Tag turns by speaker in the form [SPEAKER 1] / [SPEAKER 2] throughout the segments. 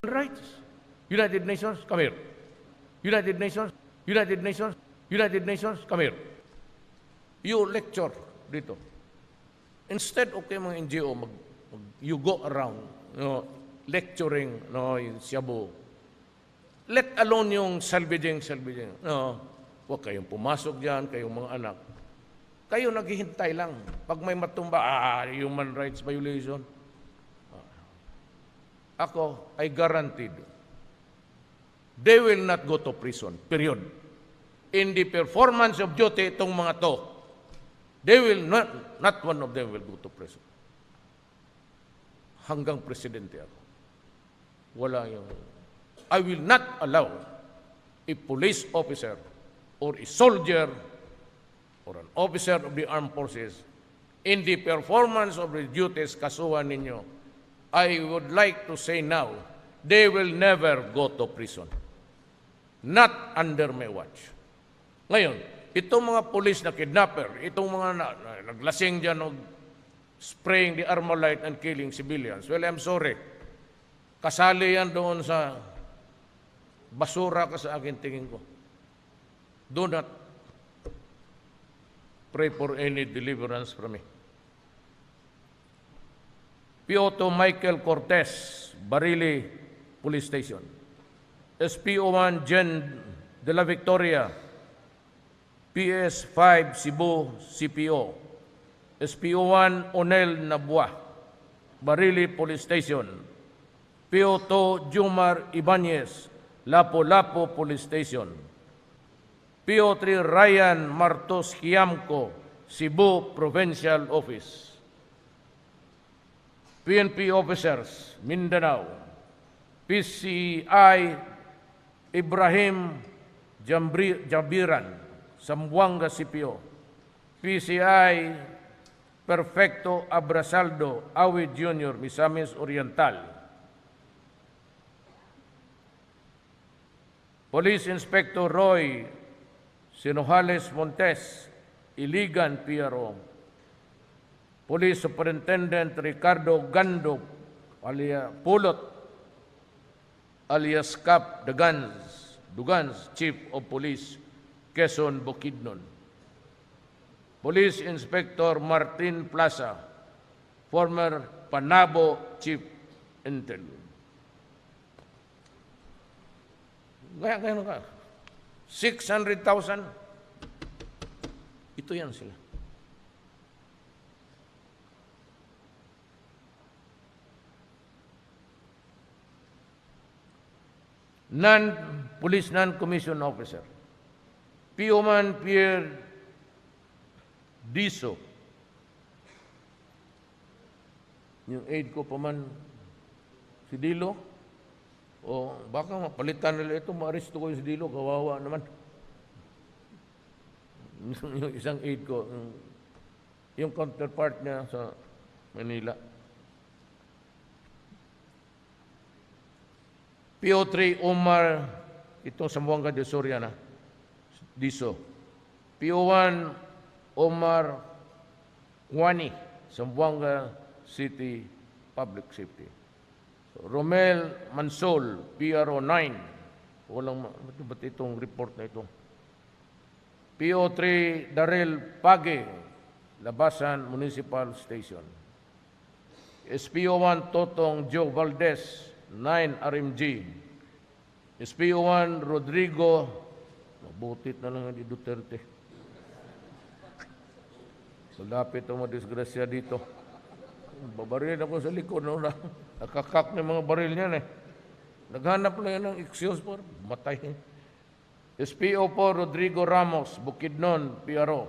[SPEAKER 1] Rights. United Nations, come here. United Nations, United Nations, United Nations, come here. You lecture dito. Instead, okay mga NGO, you go around, lecturing, yung Cebu. Let alone yung salvaging. Huwag kayong pumasok dyan, kayong mga anak. Kayo naghihintay lang. Pag may matumba, human rights violation. Ako, I guaranteed, they will not go to prison, period. In the performance of duty, itong mga to, they will not one of them will go to prison. Hanggang presidente ako. Wala yung, I will not allow a police officer or a soldier or an officer of the armed forces in the performance of the duties kasuhan ninyo. I would like to say now, they will never go to prison. Not under my watch. Ngayon, itong mga police na kidnapper, itong mga naglasing dyan o spraying the Armalite and killing civilians, well, I'm sorry. Kasali yan doon sa basura ka sa akin tingin ko. Do not pray for any deliverance from me. PO2 Michael Cortez, Barili Police Station. SPO1 Jen de la Victoria, PS5 Cebu CPO. SPO1 Onel Nabua, Barili Police Station. PO2 Jumar Ibanez, Lapu-Lapu Police Station. PO3 Ryan Martos Hiamco, Cebu Provincial Office. PNP officers, Mindanao. PCI Ibrahim Jabiran, Zamboanga CPO. PCI Perfecto Abrasaldo, Awid Jr., Misamis Oriental. Police Inspector Roy Sinojales Montes, Iligan, PRO. Police Superintendent Ricardo Gando, alias Pulot, alias Cap Dugans, Chief of Police, Quezon, Bukidnon. Police Inspector Martin Plaza, former Panabo Chief Intel. Gaya ka. 600,000. Ito yan sila. Police non-commissioned officer. PO-man Pierre Diso. Yung aide ko pa man, si Dilo. O baka mapalitan nila ito, ma-arresto ko yung si Dilo, kawawa naman. Yung isang aide ko, yung counterpart niya sa Manila. PO3 Omar, itong Zamboanga de Soriana, Diso. PO1 Omar Wani, Zamboanga City Public Safety. So, Romel Mansol, PRO 9. Ba't itong report na ito? PO3 Darrell Page, Labasan Municipal Station. SPO1 Totong Joe Valdez, 9 RMG. SPO1 Rodrigo, mabutit na lang di Duterte. Malapit ang madisgrasya dito. Babaril ako sa likod. No? Nakakak na mga baril niyan eh. Naghanap lang yan ng excuse for matay. SPO4 Rodrigo Ramos, Bukidnon, PRO.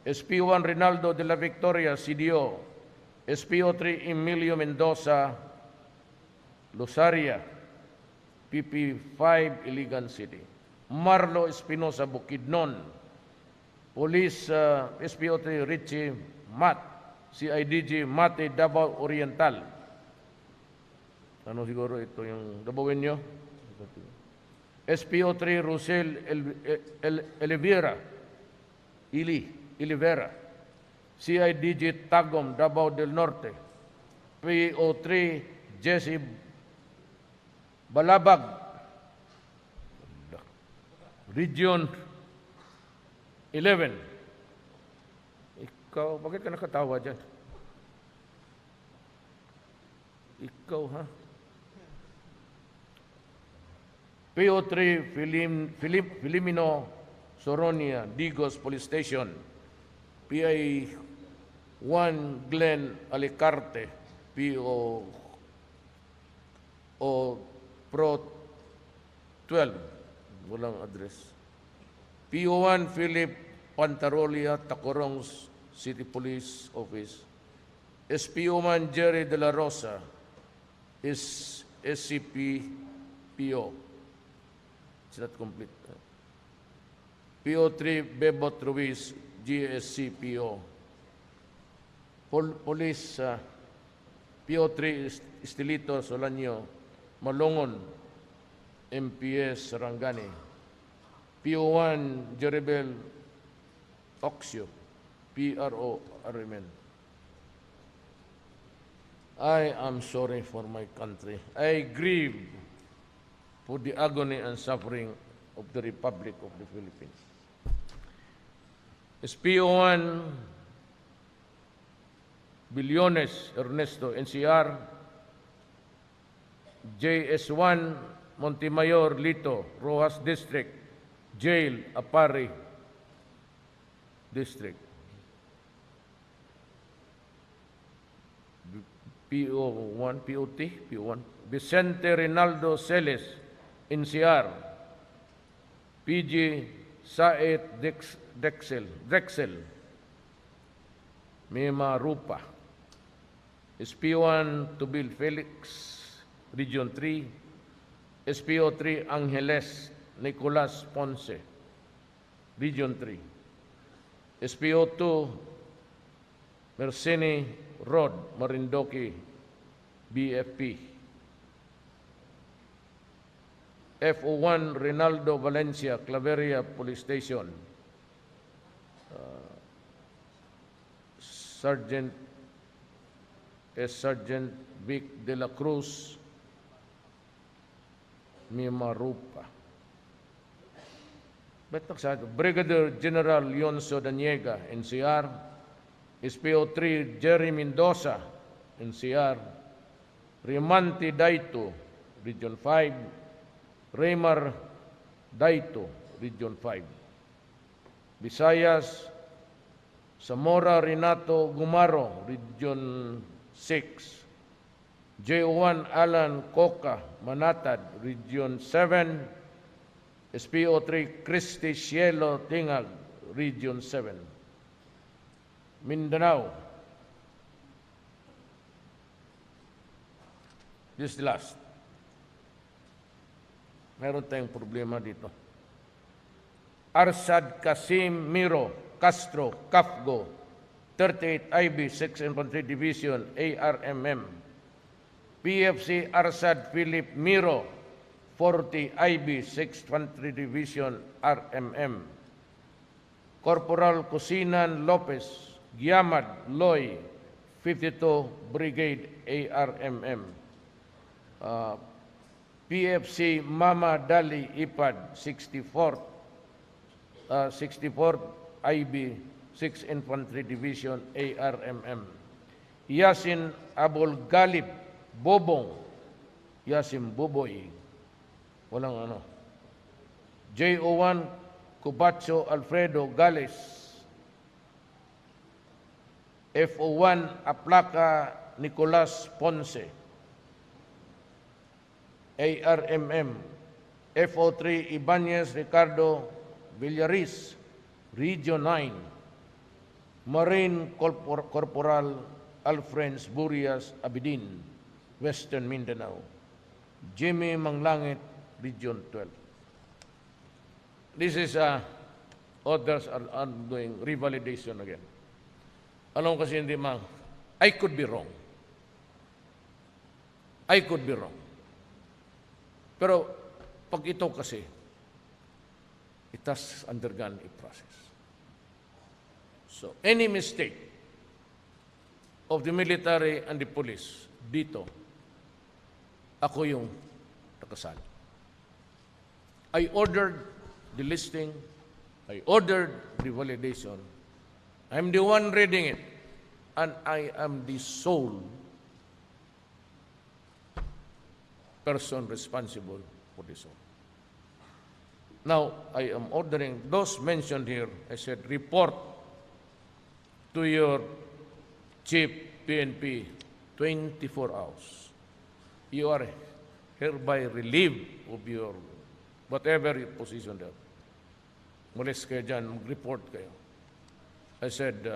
[SPEAKER 1] SPO1 Rinaldo de la Victoria, CDO. SPO3 Emilio Mendoza, Lusaria, PP5, Iligan City. Marlo Espinosa, Bukidnon. Police SPO3 Richie Mat, CIDG Mate, Davao Oriental. Ano siguro ito yung Davaoenyo? SPO3 Rosel Ilivera, CIDG Tagum, Davao del Norte, PO3 Jesse Balabag, Region 11. Ikaw, bakit ka nakatawa dyan? Ikaw, ha? PO3 Filipino Soronia, Digos Police Station, PI1 Glen Alicarte, PO Pro 12, walang address. PO1 Philip Pantarolia, Tacorong City Police Office. SPO1 Jerry De La Rosa, is SCP-PO. It's not complete. PO3 Bebot Ruiz, GSC-PO. Police PO3 Estilito Solanyo, Malongon, MPS Sarangani. PO1 Jeribel Oxio, PRO Arimen. I am sorry for my country. I grieve for the agony and suffering of the Republic of the Philippines. SPO1 Billones Ernesto, NCR. JS1 Montemayor Lito, Rojas District, Jail, Apari District. PO1, PO1, Vicente Rinaldo Celes, NCR. PG Saet Drexel, Mima Rupa. SPO1 Tubil Felix, Region 3. SPO3 Angeles Nicolas Ponce, Region 3. SPO2 Merceni Rod Marindoki, BFP. FO1 Rinaldo Valencia, Claveria Police Station. Sergeant Vic de la Cruz, Mimarupa. Brigadier General Leonzo Daniega, NCR. SPO3 Jerry Mendoza, NCR. Rimanti Daito, Region 5. Raymar Daito, Region 5. Visayas, Zamora Renato Gumaro, Region 6. J1 Alan Coca, Manatad, Region 7. SPO3 Christy Cielo Tingag, Region 7. Mindanao. This is the last. Meron tayong problema dito. Arsad Kasim Miro Castro Kafgo, 38 IB 6 Infantry Division, ARMM. PFC Arsad Philip Miro, 40 IB 6 Infantry Division, RMM. Corporal Cusinan Lopez Giamad Loy, 52 Brigade, ARMM. PFC Mama Dali Ipad, 64th IB 6 Infantry Division, ARMM. Yasin Abul Galib Bobong, Yasin Boboy, walang ano. JO1 Cubacho Alfredo Gales. FO1 Aplaca Nicolas Ponce, ARMM. FO3 Ibanez Ricardo Villaris, Region 9. Marine Corporal Alfrens Burias Abidin, Western Mindanao. Jimmy Manglangit, Region 12. This is others are doing revalidation again. Alam kasi hindi I could be wrong. I could be wrong. Pero pag ito kasi, it has undergone a process. So any mistake of the military and the police dito, ako yung nakasali. I ordered the listing, I ordered the validation. I'm the one reading it, and I am the sole person responsible for this all. Now, I am ordering those mentioned here, I said, report to your chief PNP 24 hours. You are hereby relieved of your whatever your position there. Mulis kayo dyan, mag-report kayo. I said,